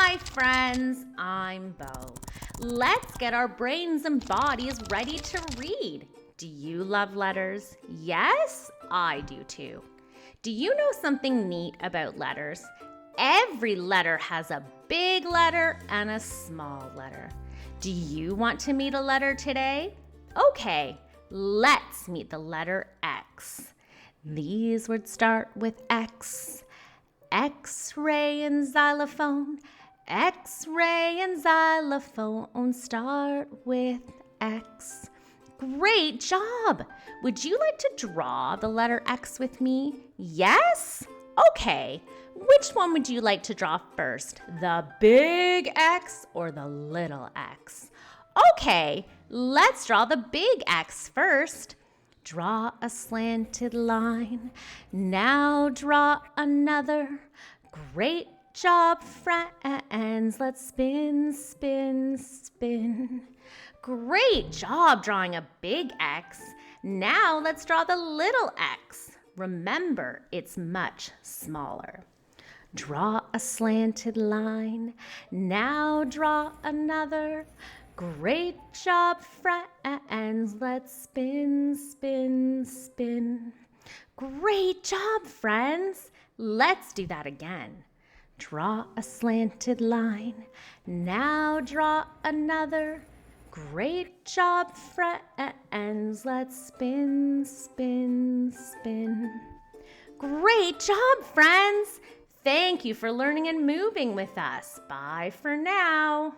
Hi friends, I'm Bo. Let's get our brains and bodies ready to read. Do you love letters? Yes, I do too. Do you know something neat about letters? Every letter has a big letter and a small letter. Do you want to meet a letter today? Okay, let's meet the letter X. These words start with X. X-ray and xylophone. X-ray and xylophone start with X. Great job! Would you like to draw the letter X with me? Yes? Okay. Which one would you like to draw first? The big X or the little x? Okay, let's draw the big X first. Draw a slanted line. Now draw another. Great job, friends. Let's spin, spin, spin. Great job drawing a big X. Now let's draw the little x. Remember, it's much smaller. Draw a slanted line. Now draw another. Great job, friends. Let's spin, spin, spin. Great job, friends. Let's do that again. Draw a slanted line. Now draw another. Great job, friends. Let's spin, spin, spin. Great job, friends. Thank you for learning and moving with us. Bye for now.